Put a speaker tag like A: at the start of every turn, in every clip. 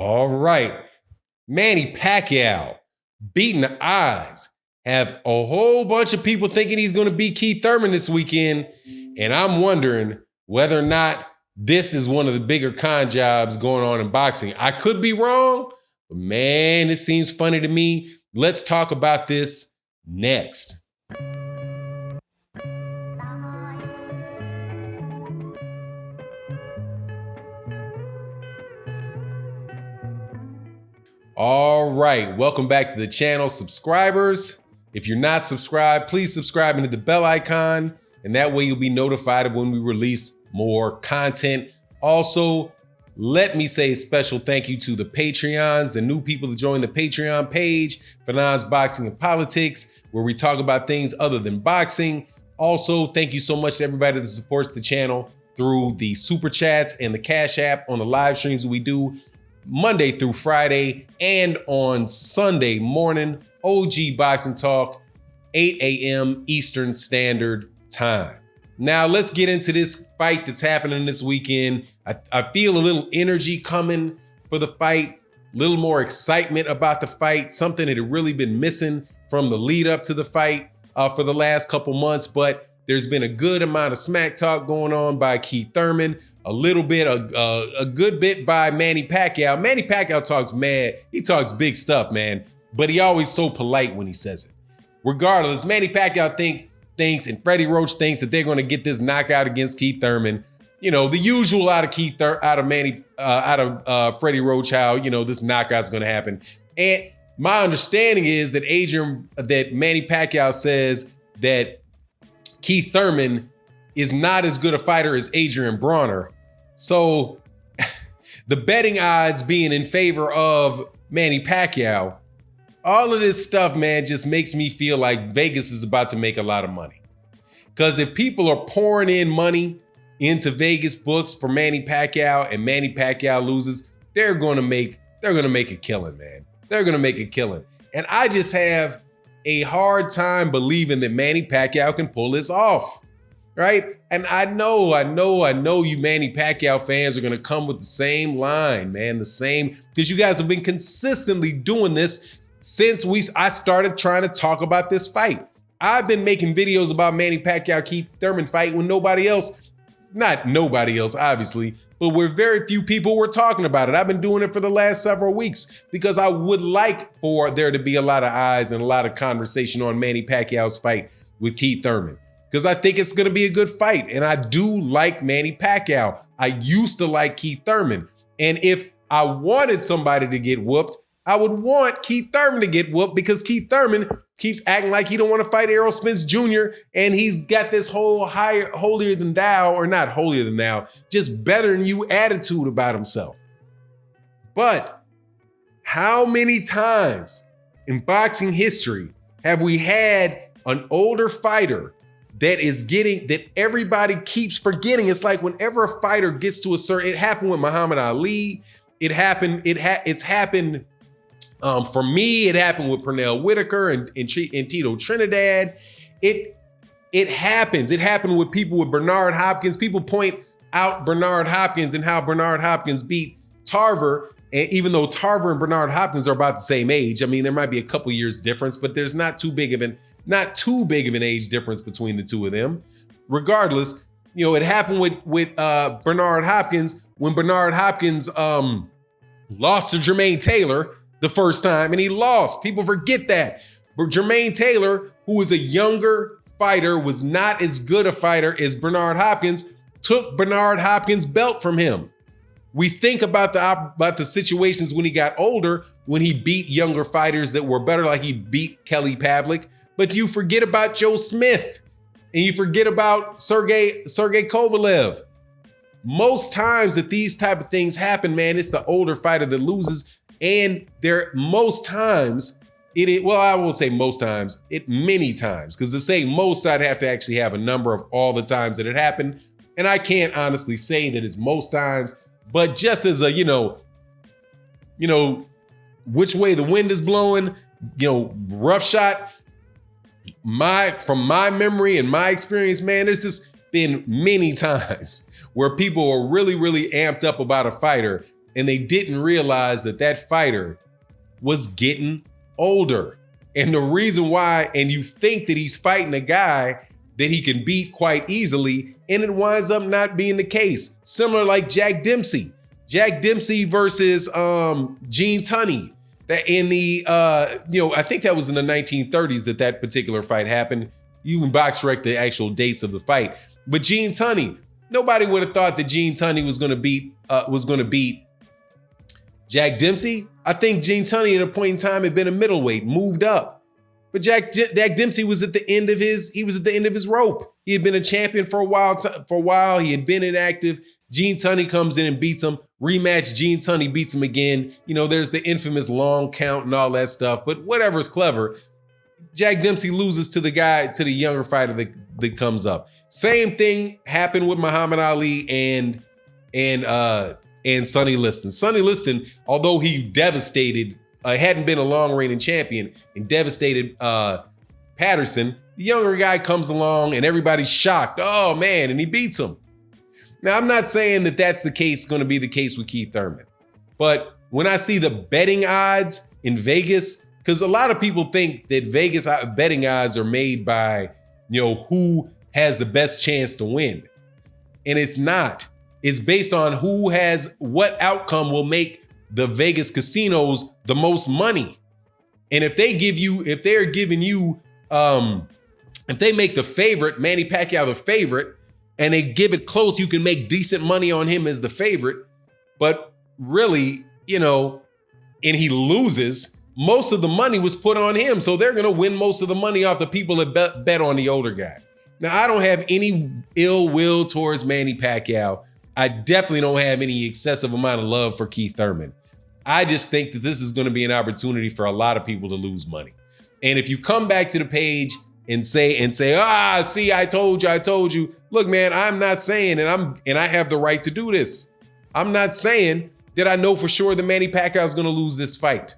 A: All right. Manny Pacquiao beating the odds. Have a whole bunch of people thinking he's going to beat Keith Thurman this weekend. And I'm wondering whether or not this is one of the bigger con jobs going on in boxing. I could be wrong, but man, it seems funny to me. Let's talk about this next. All right, welcome back to the channel, subscribers. If you're not subscribed, please subscribe and hit the bell icon, and that way you'll be notified of when we release more content. Also, let me say a special thank you to the Patreons, the new people that joined the Patreon page for Non's Boxing and Politics, where we talk about things other than boxing. Also, thank you so much to everybody that supports the channel through the Super Chats and the Cash App on the live streams that we do Monday through Friday and on Sunday morning. OG Boxing Talk, 8 a.m. Eastern Standard Time. Now let's get into this fight that's happening this weekend. I feel a little energy coming for the fight, a little more excitement about the fight, something that had really been missing from the lead up to the fight for the last couple months. But there's been a good amount of smack talk going on by Keith Thurman, a little bit, a good bit by Manny Pacquiao. Manny Pacquiao talks mad. He talks big stuff, man, but he always so polite when he says it. Regardless, Manny Pacquiao thinks and Freddie Roach thinks that they're going to get this knockout against Keith Thurman. You know, the usual out of Freddie Roach, how, you know, this knockout's going to happen. And my understanding is that Manny Pacquiao says that Keith Thurman is not as good a fighter as Adrian Bronner. So the betting odds being in favor of Manny Pacquiao, all of this stuff, man, just makes me feel like Vegas is about to make a lot of money. Because if people are pouring in money into Vegas books for Manny Pacquiao and Manny Pacquiao loses, they're going to make a killing, man. They're going to make a killing. And I just have a hard time believing that Manny Pacquiao can pull this off, right? And I know you Manny Pacquiao fans are going to come with the same line, man, the same, because you guys have been consistently doing this since I started trying to talk about this fight. I've been making videos about Manny Pacquiao Keith Thurman fight when not nobody else, obviously, but where very few people were talking about it. I've been doing it for the last several weeks because I would like for there to be a lot of eyes and a lot of conversation on Manny Pacquiao's fight with Keith Thurman, because I think it's going to be a good fight. And I do like Manny Pacquiao. I used to like Keith Thurman. And if I wanted somebody to get whooped, I would want Keith Thurman to get whooped, because Keith Thurman keeps acting like he don't want to fight Errol Spence Jr. And he's got this whole holier than thou, or not holier than thou, just better than you attitude about himself. But how many times in boxing history have we had an older fighter that everybody keeps forgetting? It's like whenever a fighter gets to it happened with Muhammad Ali. It's happened. For me, it happened with Pernell Whitaker and Tito Trinidad. It happens. It happened with people with Bernard Hopkins. People point out Bernard Hopkins and how Bernard Hopkins beat Tarver. And even though Tarver and Bernard Hopkins are about the same age, I mean, there might be a couple years difference, but there's not too big of an age difference between the two of them. Regardless, you know, it happened with Bernard Hopkins when Bernard Hopkins lost to Jermaine Taylor the first time, and he lost. People forget that. But Jermaine Taylor, who was a younger fighter, was not as good a fighter as Bernard Hopkins, took Bernard Hopkins' belt from him. We think about the situations when he got older, when he beat younger fighters that were better, like he beat Kelly Pavlik, but you forget about Joe Smith, and you forget about Sergey Kovalev. Most times that these type of things happen, man, it's the older fighter that loses. And many times, because to say most, I'd have to actually have a number of all the times that it happened. And I can't honestly say that it's most times, but just as a, which way the wind is blowing, rough shot, from my memory and my experience, man, there's just been many times where people are really, really amped up about a fighter. and they didn't realize that that fighter was getting older. And the reason why, and you think that he's fighting a guy that he can beat quite easily, and it winds up not being the case. Similar like Jack Dempsey. Jack Dempsey versus Gene Tunney. That in the, I think that was in the 1930s that particular fight happened. You can box rec the actual dates of the fight. But Gene Tunney, nobody would have thought that Gene Tunney was going to beat Jack Dempsey. I think Gene Tunney at a point in time had been a middleweight, moved up. But Jack Dempsey was at the end of his rope. He had been a champion for a while. He had been inactive. Gene Tunney comes in and beats him. Rematch, Gene Tunney beats him again. There's the infamous long count and all that stuff. But whatever's clever, Jack Dempsey loses to the younger fighter that comes up. Same thing happened with Muhammad Ali and Sonny Liston. Sonny Liston, although he devastated, hadn't been a long reigning champion and devastated Patterson, the younger guy comes along and everybody's shocked. Oh man, and he beats him. Now, I'm not saying that that's going to be the case with Keith Thurman. But when I see the betting odds in Vegas, because a lot of people think that Vegas betting odds are made by, who has the best chance to win. And it's not. It's based on what outcome will make the Vegas casinos the most money. And if they make the favorite, Manny Pacquiao the favorite, and they give it close, you can make decent money on him as the favorite. But really, and he loses, most of the money was put on him. So they're going to win most of the money off the people that bet on the older guy. Now, I don't have any ill will towards Manny Pacquiao. I definitely don't have any excessive amount of love for Keith Thurman. I just think that this is going to be an opportunity for a lot of people to lose money. And if you come back to the page and say, see, I told you. Look, man, I'm not saying, and I have the right to do this. I'm not saying that I know for sure that Manny Pacquiao is going to lose this fight.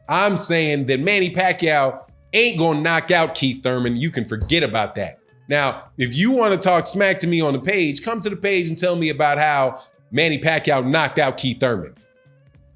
A: I'm saying that Manny Pacquiao ain't going to knock out Keith Thurman. You can forget about that. Now, if you want to talk smack to me on the page, come to the page and tell me about how Manny Pacquiao knocked out Keith Thurman.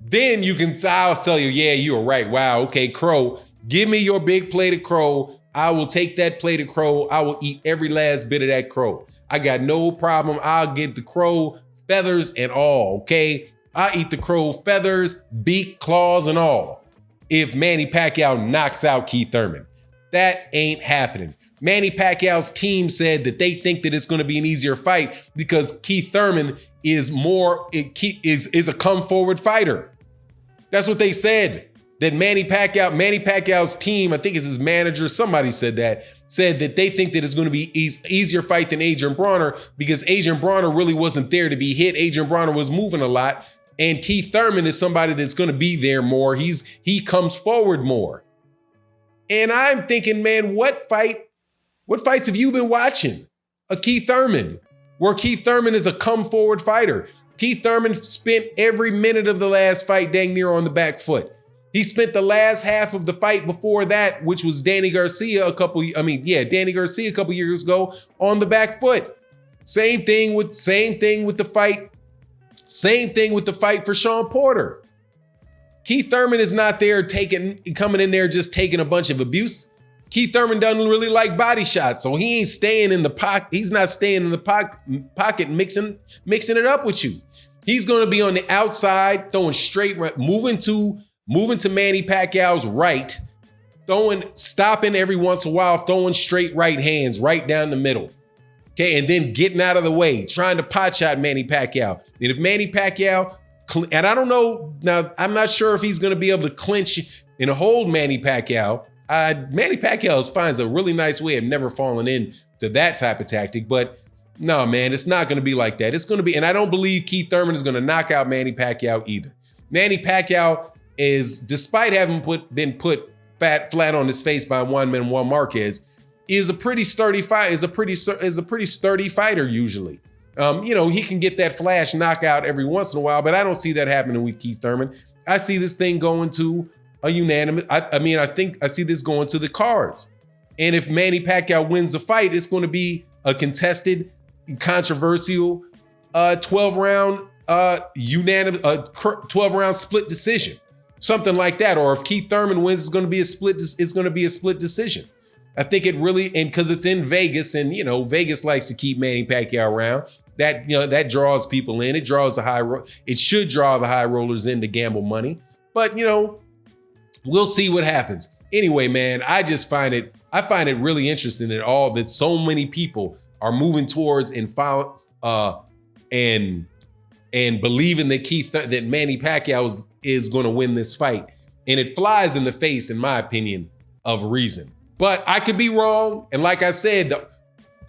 A: Then I'll tell you, yeah, you were right. Wow, okay, Crow, give me your big plate of crow. I will take that plate of crow. I will eat every last bit of that crow. I got no problem. I'll get the crow feathers and all, okay? I'll eat the crow feathers, beak, claws, and all. If Manny Pacquiao knocks out Keith Thurman. That ain't happening. Manny Pacquiao's team said that they think that it's going to be an easier fight because Keith Thurman is a come forward fighter. That's what they said. That Manny Pacquiao's team, I think it's his manager, somebody said that they think that it's going to be easier fight than Adrian Bronner because Adrian Bronner really wasn't there to be hit. Adrian Bronner was moving a lot. And Keith Thurman is somebody that's going to be there more. He comes forward more. And I'm thinking, man, what fights have you been watching of Keith Thurman? Where Keith Thurman is a come forward fighter. Keith Thurman spent every minute of the last fight dang near on the back foot. He spent the last half of the fight before that, which was Danny Garcia a couple years ago on the back foot. Same thing with the fight. Same thing with the fight for Sean Porter. Keith Thurman is not there coming in there just taking a bunch of abuse. Keith Thurman doesn't really like body shots, so he ain't staying in the pocket. He's not staying in the pocket mixing it up with you. He's going to be on the outside, throwing straight right, moving to Manny Pacquiao's right, stopping every once in a while, throwing straight right hands right down the middle. Okay, and then getting out of the way, trying to pot shot Manny Pacquiao. And if Manny Pacquiao, and I don't know, now I'm not sure if he's going to be able to clinch and hold Manny Pacquiao. Manny Pacquiao finds a really nice way of never falling into that type of tactic, but no, man, it's not going to be like that. It's going to be, and I don't believe Keith Thurman is going to knock out Manny Pacquiao either. Manny Pacquiao is, despite having been put flat on his face by Juan Manuel Marquez, is a pretty sturdy fight. Is a pretty sturdy fighter usually. He can get that flash knockout every once in a while, but I don't see that happening with Keith Thurman. I see this thing going to a unanimous. I think I see this going to the cards. And if Manny Pacquiao wins the fight, it's going to be a contested, controversial 12-round unanimous, 12-round split decision, something like that. Or if Keith Thurman wins, it's going to be a split. It's going to be a split decision. I think it really, and because it's in Vegas, and Vegas likes to keep Manny Pacquiao around. That draws people in. It draws it should draw the high rollers in to gamble money. But we'll see what happens. Anyway, man, I find it really interesting that so many people are moving towards and believing that Manny Pacquiao is going to win this fight. And it flies in the face, in my opinion, of reason. But I could be wrong. And like I said,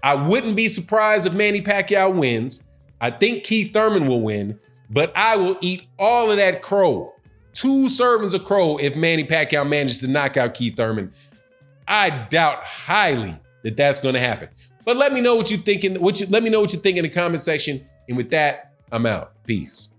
A: I wouldn't be surprised if Manny Pacquiao wins. I think Keith Thurman will win, but I will eat all of that crow. 2 servings of crow if Manny Pacquiao manages to knock out Keith Thurman. I doubt highly that that's going to happen. But let me know what you're thinking. Let me know what you think in the comment section. And with that, I'm out. Peace.